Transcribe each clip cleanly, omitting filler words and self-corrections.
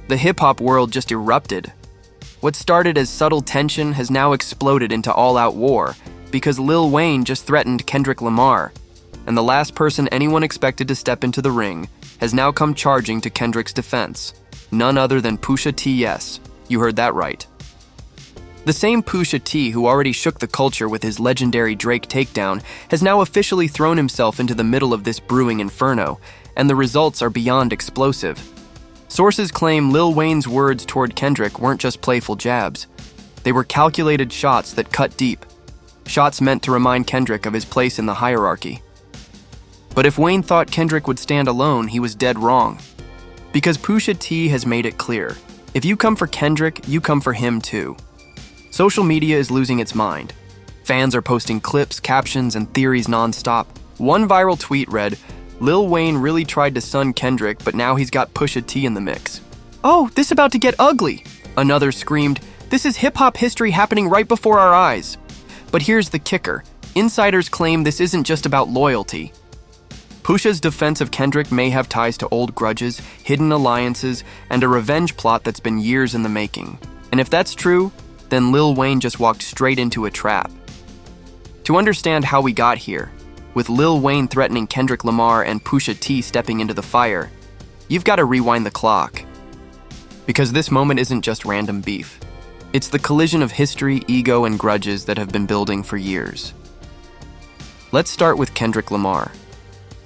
The hip-hop world just erupted. What started as subtle tension has now exploded into all-out war because Lil Wayne just threatened Kendrick Lamar, and the last person anyone expected to step into the ring has now come charging to Kendrick's defense. None other than Pusha T. Yes, you heard that right. The same Pusha T who already shook the culture with his legendary Drake takedown has now officially thrown himself into the middle of this brewing inferno, and the results are beyond explosive. Sources claim Lil Wayne's words toward Kendrick weren't just playful jabs. They were calculated shots that cut deep. Shots meant to remind Kendrick of his place in the hierarchy. But if Wayne thought Kendrick would stand alone, he was dead wrong. Because Pusha T has made it clear, if you come for Kendrick, you come for him too. Social media is losing its mind. Fans are posting clips, captions, and theories nonstop. One viral tweet read, "Lil Wayne really tried to sun Kendrick, but now he's got Pusha T in the mix. Oh, this about to get ugly." Another screamed, "This is hip-hop history happening right before our eyes." But here's the kicker. Insiders claim this isn't just about loyalty. Pusha's defense of Kendrick may have ties to old grudges, hidden alliances, and a revenge plot that's been years in the making. And if that's true, then Lil Wayne just walked straight into a trap. To understand how we got here, with Lil Wayne threatening Kendrick Lamar and Pusha T stepping into the fire, you've got to rewind the clock. Because this moment isn't just random beef. It's the collision of history, ego, and grudges that have been building for years. Let's start with Kendrick Lamar.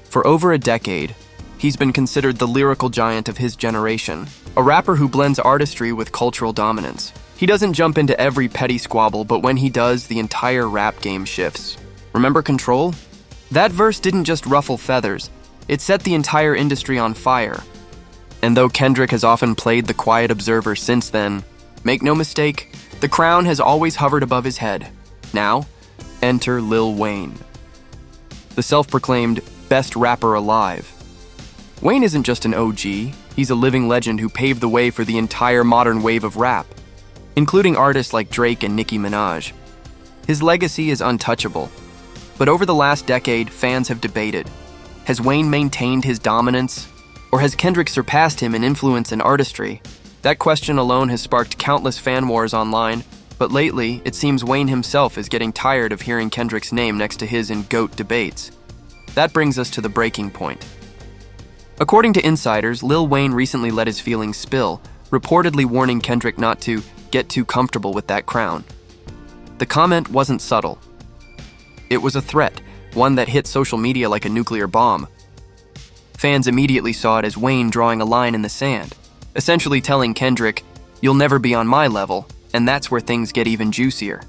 For over a decade, he's been considered the lyrical giant of his generation, a rapper who blends artistry with cultural dominance. He doesn't jump into every petty squabble, but when he does, the entire rap game shifts. Remember Control? That verse didn't just ruffle feathers, it set the entire industry on fire. And though Kendrick has often played the quiet observer since then, make no mistake, the crown has always hovered above his head. Now, enter Lil Wayne, the self-proclaimed best rapper alive. Wayne isn't just an OG, he's a living legend who paved the way for the entire modern wave of rap, including artists like Drake and Nicki Minaj. His legacy is untouchable. But over the last decade, fans have debated. Has Wayne maintained his dominance? Or has Kendrick surpassed him in influence and artistry? That question alone has sparked countless fan wars online, but lately, it seems Wayne himself is getting tired of hearing Kendrick's name next to his in GOAT debates. That brings us to the breaking point. According to insiders, Lil Wayne recently let his feelings spill, reportedly warning Kendrick not to get too comfortable with that crown. The comment wasn't subtle. It was a threat, one that hit social media like a nuclear bomb. Fans immediately saw it as Wayne drawing a line in the sand, essentially telling Kendrick, "You'll never be on my level," and that's where things get even juicier.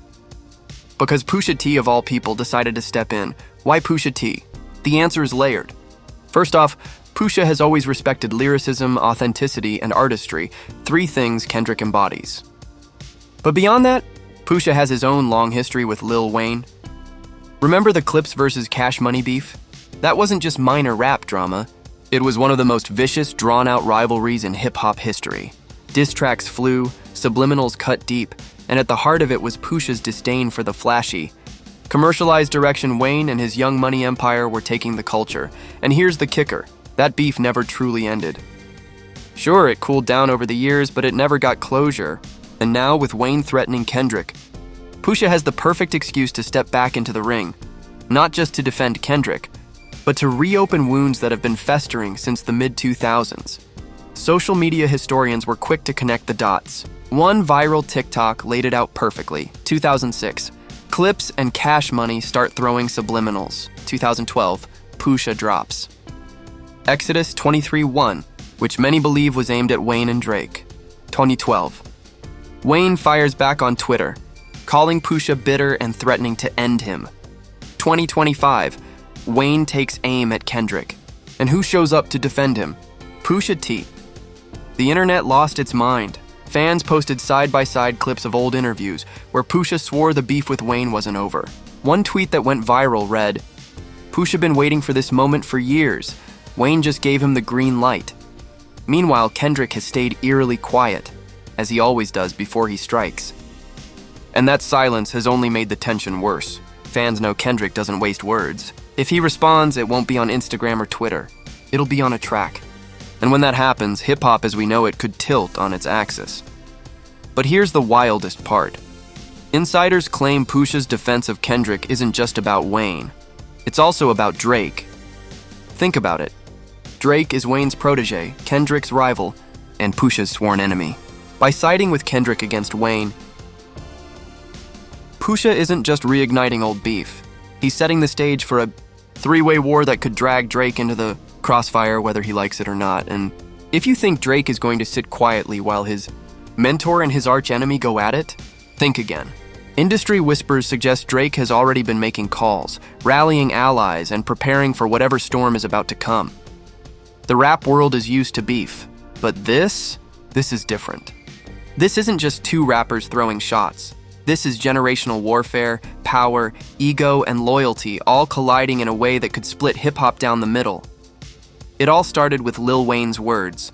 Because Pusha T of all people decided to step in. Why Pusha T? The answer is layered. First off, Pusha has always respected lyricism, authenticity, and artistry, three things Kendrick embodies. But beyond that, Pusha has his own long history with Lil Wayne. Remember the Clips versus Cash Money beef? That wasn't just minor rap drama. It was one of the most vicious, drawn-out rivalries in hip-hop history. Diss tracks flew, subliminals cut deep, and at the heart of it was Pusha's disdain for the flashy, commercialized direction Wayne and his Young Money empire were taking the culture. And here's the kicker, that beef never truly ended. Sure, it cooled down over the years, but it never got closure. And now, with Wayne threatening Kendrick, Pusha has the perfect excuse to step back into the ring, not just to defend Kendrick, but to reopen wounds that have been festering since the mid-2000s. Social media historians were quick to connect the dots. One viral TikTok laid it out perfectly. 2006, Clips and Cash Money start throwing subliminals. 2012, Pusha drops. Exodus 23:1, which many believe was aimed at Wayne and Drake. 2012, Wayne fires back on Twitter, calling Pusha bitter and threatening to end him. 2025, Wayne takes aim at Kendrick. And who shows up to defend him? Pusha T. The internet lost its mind. Fans posted side-by-side clips of old interviews where Pusha swore the beef with Wayne wasn't over. One tweet that went viral read, "Pusha been waiting for this moment for years. Wayne just gave him the green light." Meanwhile, Kendrick has stayed eerily quiet, as he always does before he strikes. And that silence has only made the tension worse. Fans know Kendrick doesn't waste words. If he responds, it won't be on Instagram or Twitter. It'll be on a track. And when that happens, hip-hop as we know it could tilt on its axis. But here's the wildest part. Insiders claim Pusha's defense of Kendrick isn't just about Wayne. It's also about Drake. Think about it. Drake is Wayne's protege, Kendrick's rival, and Pusha's sworn enemy. By siding with Kendrick against Wayne, Pusha isn't just reigniting old beef. He's setting the stage for a three-way war that could drag Drake into the crossfire whether he likes it or not. And if you think Drake is going to sit quietly while his mentor and his archenemy go at it, think again. Industry whispers suggest Drake has already been making calls, rallying allies, and preparing for whatever storm is about to come. The rap world is used to beef, but this is different. This isn't just two rappers throwing shots. This is generational warfare, power, ego, and loyalty all colliding in a way that could split hip-hop down the middle. It all started with Lil Wayne's words.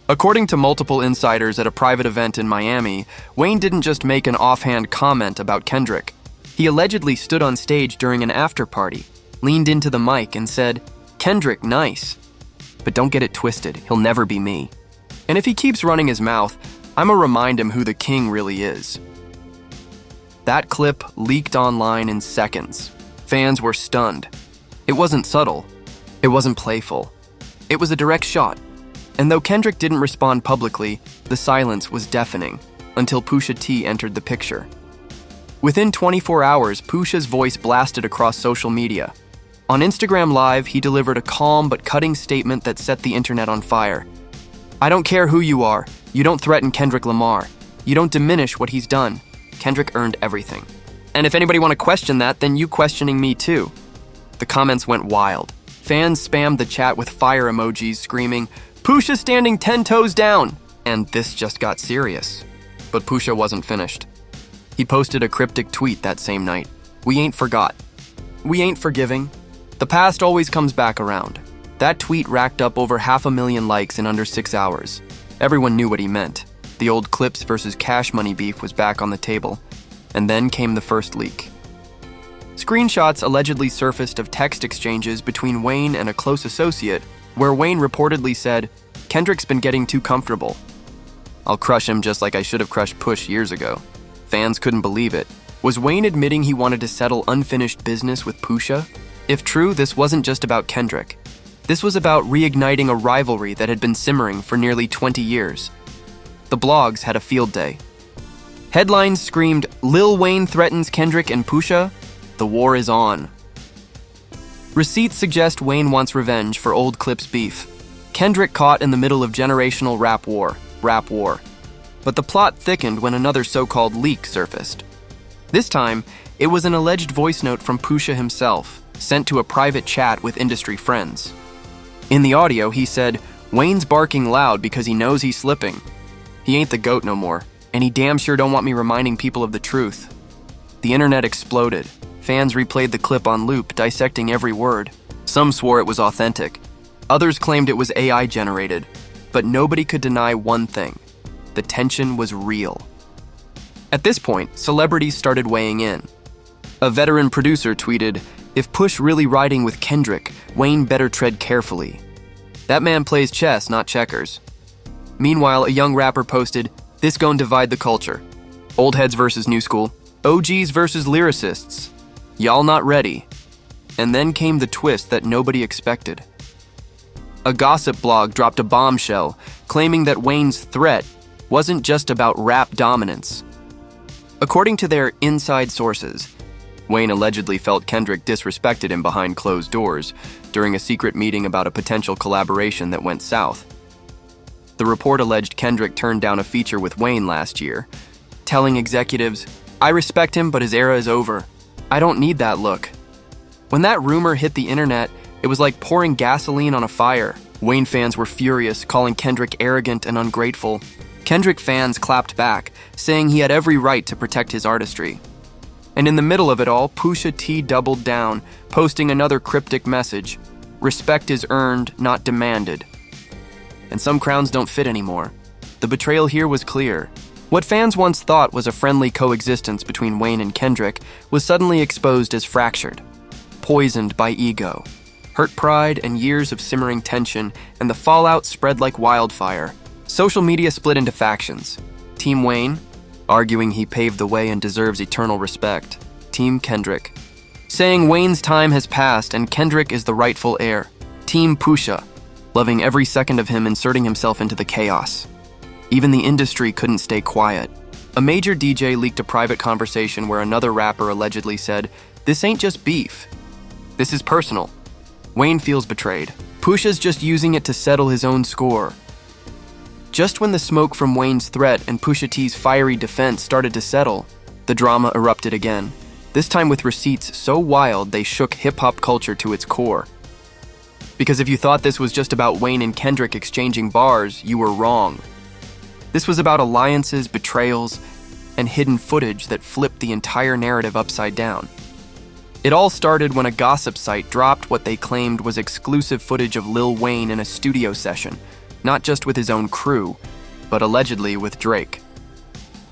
According to multiple insiders at a private event in Miami, Wayne didn't just make an offhand comment about Kendrick. He allegedly stood on stage during an after-party, leaned into the mic and said, "Kendrick, nice. But don't get it twisted, he'll never be me. And if he keeps running his mouth, I'ma remind him who the king really is." That clip leaked online in seconds. Fans were stunned. It wasn't subtle. It wasn't playful. It was a direct shot. And though Kendrick didn't respond publicly, the silence was deafening until Pusha T entered the picture. Within 24 hours, Pusha's voice blasted across social media. On Instagram Live, he delivered a calm but cutting statement that set the internet on fire. "I don't care who you are. You don't threaten Kendrick Lamar. You don't diminish what he's done. Kendrick earned everything. And if anybody want to question that, then you questioning me too." The comments went wild. Fans spammed the chat with fire emojis screaming, "Pusha standing 10 toes down!" And this just got serious. But Pusha wasn't finished. He posted a cryptic tweet that same night. "We ain't forgot. We ain't forgiving. The past always comes back around." That tweet racked up over 500,000 likes in under 6 hours. Everyone knew what he meant. The old Clips versus Cash Money beef was back on the table. And then came the first leak. Screenshots allegedly surfaced of text exchanges between Wayne and a close associate, where Wayne reportedly said, "Kendrick's been getting too comfortable. I'll crush him just like I should have crushed Push years ago." Fans couldn't believe it. Was Wayne admitting he wanted to settle unfinished business with Pusha? If true, this wasn't just about Kendrick. This was about reigniting a rivalry that had been simmering for nearly 20 years. The blogs had a field day. Headlines screamed, "Lil Wayne threatens Kendrick and Pusha. The war is on." Receipts suggest Wayne wants revenge for old Clips beef. Kendrick caught in the middle of generational rap war. But the plot thickened when another so-called leak surfaced. This time, it was an alleged voice note from Pusha himself, sent to a private chat with industry friends. In the audio, he said, "Wayne's barking loud because he knows he's slipping. He ain't the GOAT no more, and he damn sure don't want me reminding people of the truth." The internet exploded. Fans replayed the clip on loop, dissecting every word. Some swore it was authentic. Others claimed it was AI generated. But nobody could deny one thing. The tension was real. At this point, celebrities started weighing in. A veteran producer tweeted, "If Push really riding with Kendrick, Wayne better tread carefully. That man plays chess, not checkers." Meanwhile, a young rapper posted, "This gon' divide the culture. Old heads versus new school. OGs versus lyricists. Y'all not ready." And then came the twist that nobody expected. A gossip blog dropped a bombshell, claiming that Wayne's threat wasn't just about rap dominance. According to their inside sources, Wayne allegedly felt Kendrick disrespected him behind closed doors during a secret meeting about a potential collaboration that went south. The report alleged Kendrick turned down a feature with Wayne last year, telling executives, "I respect him, but his era is over. I don't need that look." When that rumor hit the internet, it was like pouring gasoline on a fire. Wayne fans were furious, calling Kendrick arrogant and ungrateful. Kendrick fans clapped back, saying he had every right to protect his artistry. And in the middle of it all, Pusha T doubled down, posting another cryptic message: "Respect is earned, not demanded." And some crowns don't fit anymore. The betrayal here was clear. What fans once thought was a friendly coexistence between Wayne and Kendrick was suddenly exposed as fractured, poisoned by ego. hurt pride, and years of simmering tension, and the fallout spread like wildfire. Social media split into factions. Team Wayne, arguing he paved the way and deserves eternal respect. Team Kendrick, saying Wayne's time has passed and Kendrick is the rightful heir. Team Pusha, loving every second of him inserting himself into the chaos. Even the industry couldn't stay quiet. A major DJ leaked a private conversation where another rapper allegedly said, "This ain't just beef. This is personal. Wayne feels betrayed. Pusha's just using it to settle his own score." Just when the smoke from Wayne's threat and Pusha T's fiery defense started to settle, the drama erupted again, this time with receipts so wild they shook hip-hop culture to its core. Because if you thought this was just about Wayne and Kendrick exchanging bars, you were wrong. This was about alliances, betrayals, and hidden footage that flipped the entire narrative upside down. It all started when a gossip site dropped what they claimed was exclusive footage of Lil Wayne in a studio session, not just with his own crew, but allegedly with Drake.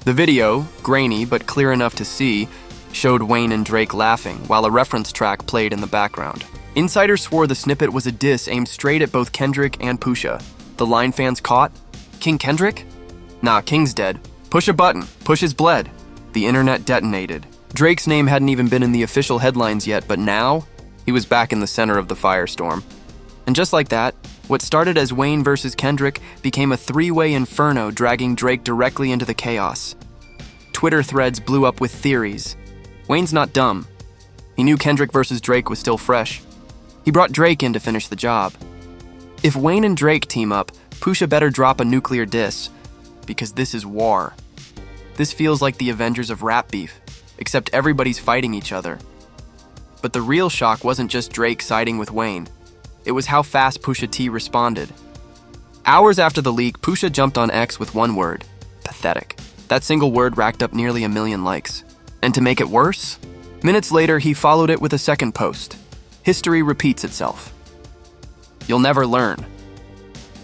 The video, grainy but clear enough to see, showed Wayne and Drake laughing while a reference track played in the background. Insiders swore the snippet was a diss aimed straight at both Kendrick and Pusha. The line fans caught? King Kendrick? Nah, King's dead. Push a button. Push bled. The internet detonated. Drake's name hadn't even been in the official headlines yet, but now, he was back in the center of the firestorm. And just like that, what started as Wayne versus Kendrick became a three-way inferno dragging Drake directly into the chaos. Twitter threads blew up with theories. Wayne's not dumb. He knew Kendrick versus Drake was still fresh. He brought Drake in to finish the job. If Wayne and Drake team up, Pusha better drop a nuclear diss, because this is war. This feels like the Avengers of rap beef, except everybody's fighting each other. But the real shock wasn't just Drake siding with Wayne. It was how fast Pusha T responded. Hours after the leak, Pusha jumped on X with one word: pathetic. That single word racked up nearly 1 million likes. And to make it worse, minutes later he followed it with a second post. History repeats itself. You'll never learn.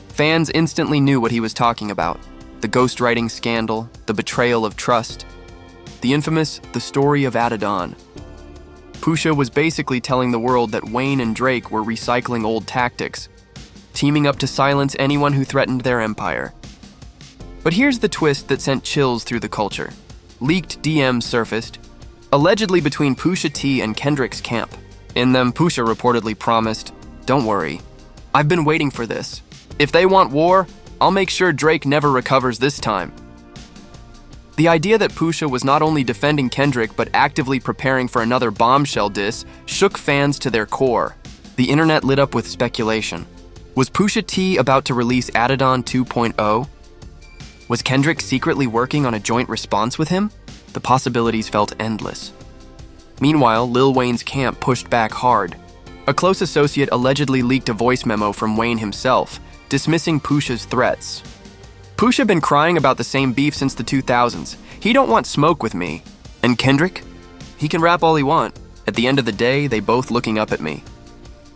Fans instantly knew what he was talking about. The ghostwriting scandal, the betrayal of trust, the infamous The Story of Adidon. Pusha was basically telling the world that Wayne and Drake were recycling old tactics, teaming up to silence anyone who threatened their empire. But here's the twist that sent chills through the culture. Leaked DMs surfaced, allegedly between Pusha T and Kendrick's camp. In them, Pusha reportedly promised, "Don't worry, I've been waiting for this. If they want war, I'll make sure Drake never recovers this time." The idea that Pusha was not only defending Kendrick but actively preparing for another bombshell diss shook fans to their core. The internet lit up with speculation. Was Pusha T about to release Adidon 2.0? Was Kendrick secretly working on a joint response with him? The possibilities felt endless. Meanwhile, Lil Wayne's camp pushed back hard. A close associate allegedly leaked a voice memo from Wayne himself, dismissing Pusha's threats. Pusha been crying about the same beef since the 2000s. He don't want smoke with me. And Kendrick? He can rap all he want. At the end of the day, they both looking up at me.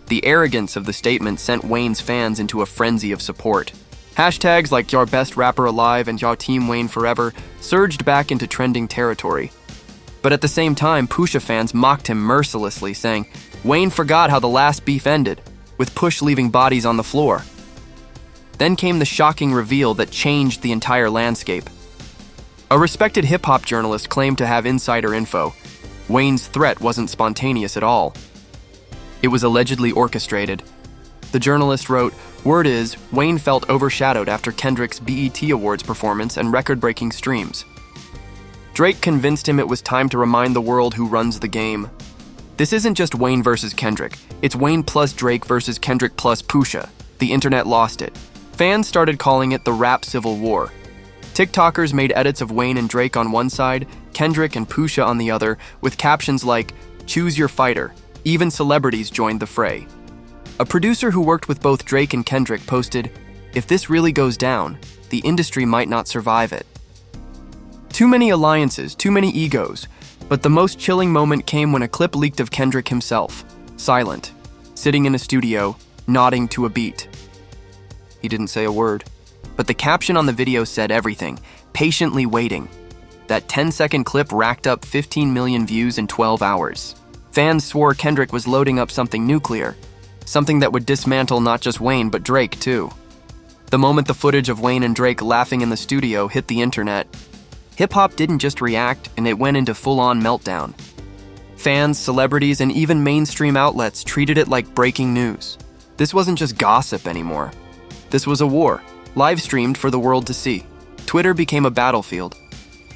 The arrogance of the statement sent Wayne's fans into a frenzy of support. Hashtags like "Your best rapper alive" and "Your Team Wayne forever" surged back into trending territory. But at the same time, Pusha fans mocked him mercilessly, saying, "Wayne forgot how the last beef ended, with Push leaving bodies on the floor." Then came the shocking reveal that changed the entire landscape. A respected hip-hop journalist claimed to have insider info. Wayne's threat wasn't spontaneous at all. It was allegedly orchestrated. The journalist wrote, "Word is, Wayne felt overshadowed after Kendrick's BET Awards performance and record-breaking streams. Drake convinced him it was time to remind the world who runs the game. This isn't just Wayne versus Kendrick. It's Wayne plus Drake versus Kendrick plus Pusha. The internet lost it. Fans started calling it the rap civil war. TikTokers made edits of Wayne and Drake on one side, Kendrick and Pusha on the other, with captions like, 'Choose your fighter.' Even celebrities joined the fray. A producer who worked with both Drake and Kendrick posted, 'If this really goes down, the industry might not survive it.' Too many alliances, too many egos, but the most chilling moment came when a clip leaked of Kendrick himself, silent, sitting in a studio, nodding to a beat. He didn't say a word, but the caption on the video said everything, patiently waiting. That 10-second clip racked up 15 million views in 12 hours. Fans swore Kendrick was loading up something nuclear, something that would dismantle not just Wayne but Drake too. The moment the footage of Wayne and Drake laughing in the studio hit the internet, hip-hop didn't just react, and it went into full-on meltdown. Fans, celebrities, and even mainstream outlets treated it like breaking news. This wasn't just gossip anymore. This was a war, live-streamed for the world to see. Twitter became a battlefield.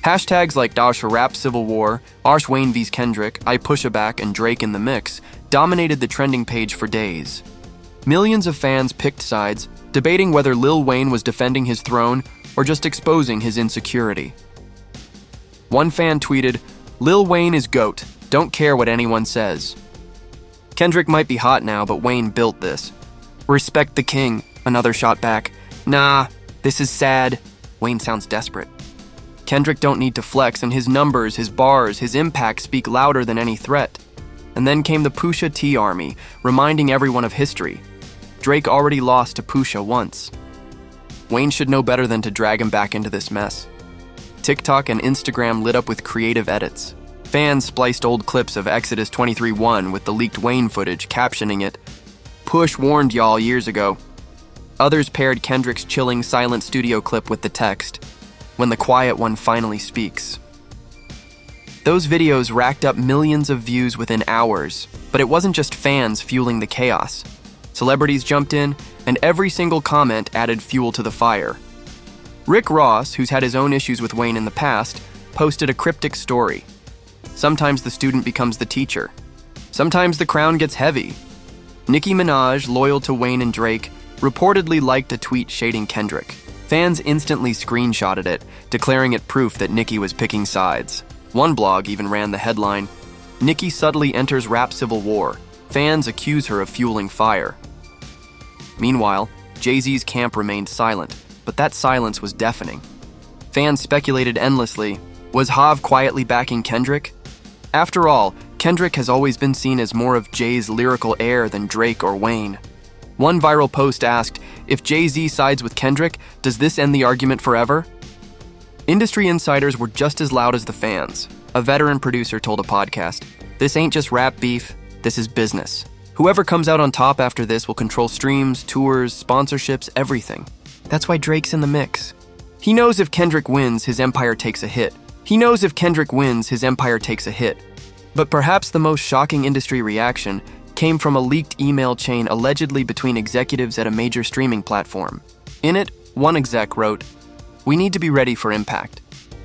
Hashtags like Dash Rap Civil War, Arsh Wayne vs Kendrick, I Pusha Back, and Drake in the Mix dominated the trending page for days. Millions of fans picked sides, debating whether Lil Wayne was defending his throne or just exposing his insecurity. One fan tweeted, "Lil Wayne is GOAT, don't care what anyone says." Kendrick might be hot now, but Wayne built this. "Respect the king," another shot back. "Nah, this is sad." Wayne sounds desperate. Kendrick don't need to flex, and his numbers, his bars, his impact speak louder than any threat. And then came the Pusha T army, reminding everyone of history. Drake already lost to Pusha once. Wayne should know better than to drag him back into this mess. TikTok and Instagram lit up with creative edits. Fans spliced old clips of Exodus 23:1 with the leaked Wayne footage, captioning it, "Push warned y'all years ago." Others paired Kendrick's chilling silent studio clip with the text, "When the quiet one finally speaks." Those videos racked up millions of views within hours, but it wasn't just fans fueling the chaos. Celebrities jumped in, and every single comment added fuel to the fire. Rick Ross, who's had his own issues with Wayne in the past, posted a cryptic story. Sometimes the student becomes the teacher. Sometimes the crown gets heavy. Nicki Minaj, loyal to Wayne and Drake, reportedly liked a tweet shading Kendrick. Fans instantly screenshotted it, declaring it proof that Nicki was picking sides. One blog even ran the headline, "Nicki subtly enters rap civil war. Fans accuse her of fueling fire." Meanwhile, Jay-Z's camp remained silent, but that silence was deafening. Fans speculated endlessly, was Hav quietly backing Kendrick? After all, Kendrick has always been seen as more of Jay's lyrical heir than Drake or Wayne. One viral post asked, if Jay-Z sides with Kendrick, does this end the argument forever? Industry insiders were just as loud as the fans. A veteran producer told a podcast, "This ain't just rap beef, this is business. Whoever comes out on top after this will control streams, tours, sponsorships, everything. That's why Drake's in the mix. He knows if Kendrick wins, his empire takes a hit. But perhaps the most shocking industry reaction came from a leaked email chain allegedly between executives at a major streaming platform. In it, one exec wrote, "We need to be ready for impact.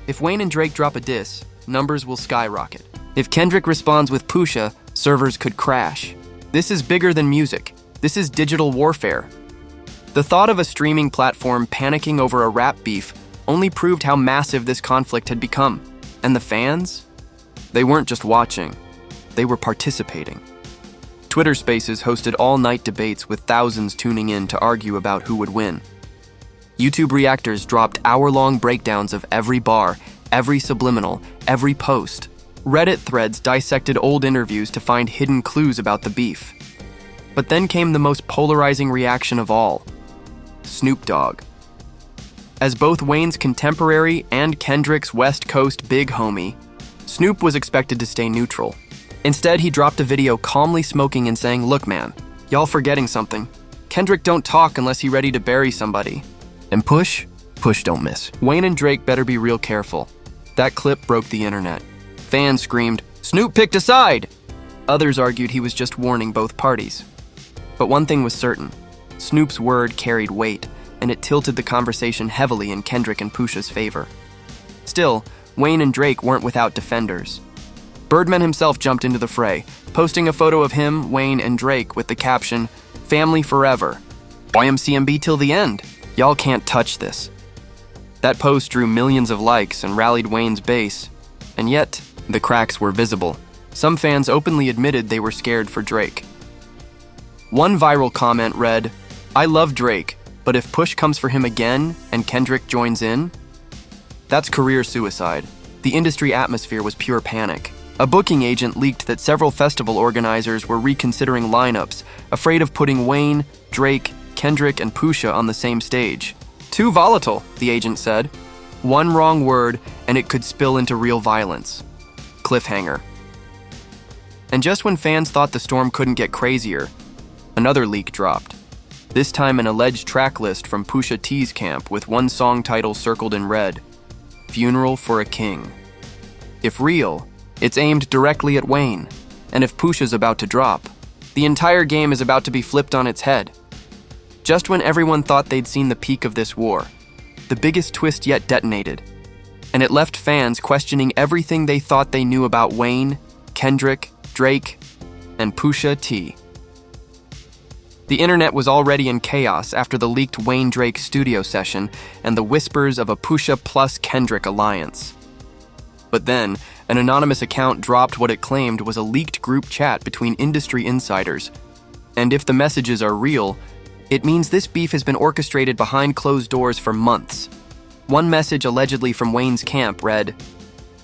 If Wayne and Drake drop a diss, numbers will skyrocket. If Kendrick responds with Pusha, servers could crash. This is bigger than music. This is digital warfare." The thought of a streaming platform panicking over a rap beef only proved how massive this conflict had become. And the fans? They weren't just watching, they were participating. Twitter Spaces hosted all-night debates with thousands tuning in to argue about who would win. YouTube reactors dropped hour-long breakdowns of every bar, every subliminal, every post. Reddit threads dissected old interviews to find hidden clues about the beef. But then came the most polarizing reaction of all, Snoop Dogg. As both Wayne's contemporary and Kendrick's West Coast big homie, Snoop was expected to stay neutral. Instead, he dropped a video calmly smoking and saying, "Look man, y'all forgetting something. Kendrick don't talk unless he ready to bury somebody. And Push don't miss. Wayne and Drake better be real careful." That clip broke the internet. Fans screamed, "Snoop picked a side!" Others argued he was just warning both parties. But one thing was certain, Snoop's word carried weight, and it tilted the conversation heavily in Kendrick and Pusha's favor. Still, Wayne and Drake weren't without defenders. Birdman himself jumped into the fray, posting a photo of him, Wayne, and Drake with the caption, "Family forever. YMCMB till the end. Y'all can't touch this." That post drew millions of likes and rallied Wayne's base, and yet, the cracks were visible. Some fans openly admitted they were scared for Drake. One viral comment read, "I love Drake, but if Push comes for him again and Kendrick joins in?" That's career suicide. The industry atmosphere was pure panic. A booking agent leaked that several festival organizers were reconsidering lineups, afraid of putting Wayne, Drake, Kendrick, and Pusha on the same stage. "Too volatile," the agent said. One wrong word, and it could spill into real violence. Cliffhanger. And just when fans thought the storm couldn't get crazier, Another leak dropped, this time an alleged track list from Pusha T's camp with one song title circled in red, Funeral for a King. If real, it's aimed directly at Wayne, and if Pusha's about to drop, the entire game is about to be flipped on its head. Just when everyone thought they'd seen the peak of this war, the biggest twist yet detonated, and it left fans questioning everything they thought they knew about Wayne, Kendrick, Drake, and Pusha T. The internet was already in chaos after the leaked Wayne-Drake studio session and the whispers of a Pusha plus Kendrick alliance. But then, an anonymous account dropped what it claimed was a leaked group chat between industry insiders. And if the messages are real, it means this beef has been orchestrated behind closed doors for months. One message allegedly from Wayne's camp read,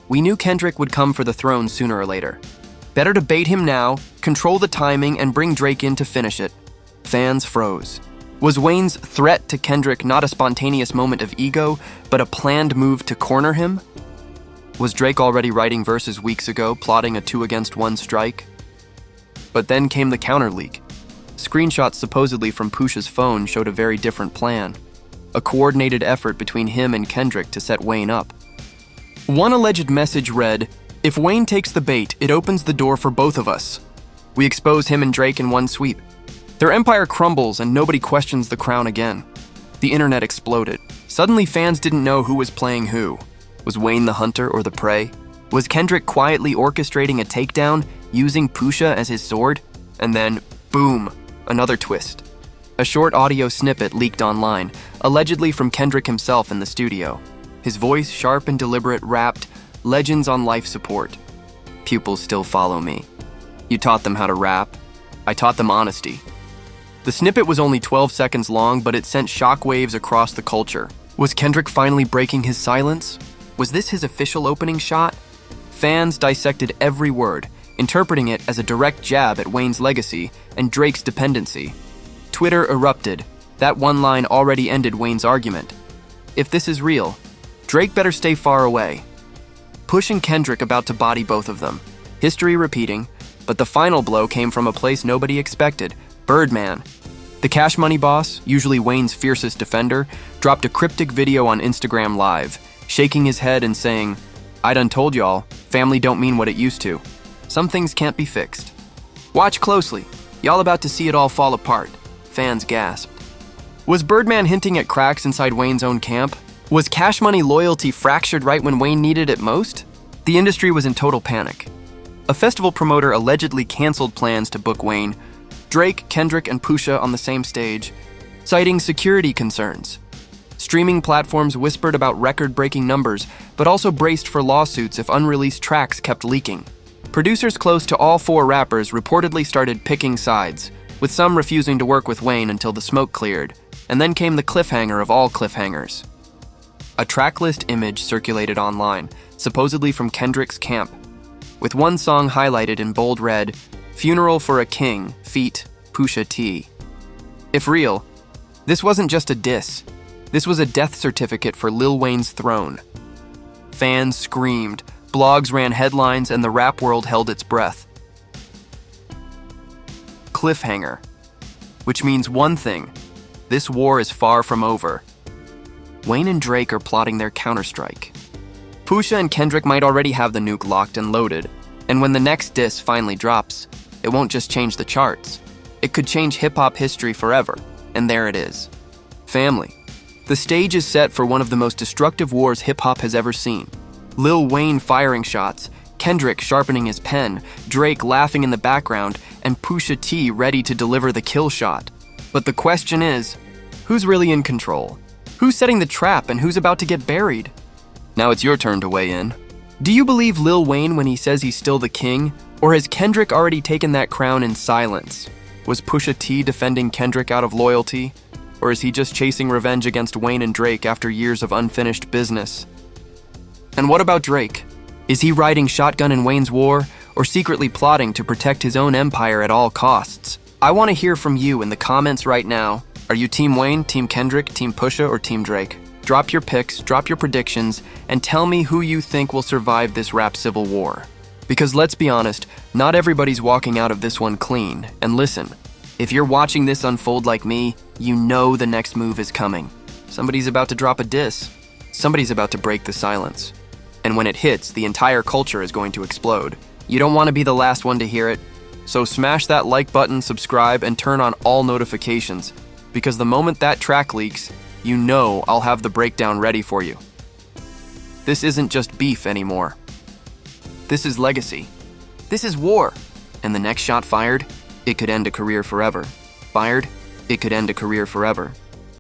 "We knew Kendrick would come for the throne sooner or later. Better to bait him now, control the timing, and bring Drake in to finish it." Fans froze. Was Wayne's threat to Kendrick not a spontaneous moment of ego, but a planned move to corner him? Was Drake already writing verses weeks ago, plotting a 2-against-1 strike? But then came the counter leak. Screenshots supposedly from Pusha's phone showed a very different plan. A coordinated effort between him and Kendrick to set Wayne up. One alleged message read, "If Wayne takes the bait, it opens the door for both of us. We expose him and Drake in one sweep. Their empire crumbles and nobody questions the crown again." The internet exploded. Suddenly fans didn't know who was playing who. Was Wayne the hunter or the prey? Was Kendrick quietly orchestrating a takedown, using Pusha as his sword? And then, boom, another twist. A short audio snippet leaked online, allegedly from Kendrick himself in the studio. His voice, sharp and deliberate, rapped, "Legends on life support. Pupils still follow me. You taught them how to rap. I taught them honesty." The snippet was only 12 seconds long, but it sent shockwaves across the culture. Was Kendrick finally breaking his silence? Was this his official opening shot? Fans dissected every word, interpreting it as a direct jab at Wayne's legacy and Drake's dependency. Twitter erupted. That one line already ended Wayne's argument. If this is real, Drake better stay far away. Push and Kendrick about to body both of them. History repeating, but the final blow came from a place nobody expected, Birdman. The Cash Money boss, usually Wayne's fiercest defender, dropped a cryptic video on Instagram Live, shaking his head and saying, "I done told y'all, family don't mean what it used to. Some things can't be fixed. Watch closely, y'all about to see it all fall apart." Fans gasped. Was Birdman hinting at cracks inside Wayne's own camp? Was Cash Money loyalty fractured right when Wayne needed it most? The industry was in total panic. A festival promoter allegedly canceled plans to book Wayne, Drake, Kendrick, and Pusha on the same stage, citing security concerns. Streaming platforms whispered about record-breaking numbers, but also braced for lawsuits if unreleased tracks kept leaking. Producers close to all four rappers reportedly started picking sides, with some refusing to work with Wayne until the smoke cleared, and then came the cliffhanger of all cliffhangers. A tracklist image circulated online, supposedly from Kendrick's camp, with one song highlighted in bold red, "Funeral for a King, feat. Pusha T." If real, this wasn't just a diss. This was a death certificate for Lil Wayne's throne. Fans screamed, blogs ran headlines, and the rap world held its breath. Cliffhanger. Which means one thing, this war is far from over. Wayne and Drake are plotting their counterstrike. Pusha and Kendrick might already have the nuke locked and loaded, and when the next diss finally drops, it won't just change the charts. It could change hip-hop history forever, and there it is. Family. The stage is set for one of the most destructive wars hip-hop has ever seen. Lil Wayne firing shots, Kendrick sharpening his pen, Drake laughing in the background, and Pusha T ready to deliver the kill shot. But the question is, who's really in control? Who's setting the trap and who's about to get buried? Now it's your turn to weigh in. Do you believe Lil Wayne when he says he's still the king? Or has Kendrick already taken that crown in silence? Was Pusha T defending Kendrick out of loyalty? Or is he just chasing revenge against Wayne and Drake after years of unfinished business? And what about Drake? Is he riding shotgun in Wayne's war, or secretly plotting to protect his own empire at all costs? I want to hear from you in the comments right now. Are you Team Wayne, Team Kendrick, Team Pusha, or Team Drake? Drop your picks, drop your predictions, and tell me who you think will survive this rap civil war. Because let's be honest, not everybody's walking out of this one clean. And listen, If you're watching this unfold like me, you know the next move is coming. Somebody's about to drop a diss. Somebody's about to break the silence. And when it hits, the entire culture is going to explode. You don't want to be the last one to hear it, so smash that like button, subscribe, and turn on all notifications, because the moment that track leaks, you know I'll have the breakdown ready for you. This isn't just beef anymore. This is legacy. This is war. And the next shot fired, it could end a career forever. Fired, it could end a career forever.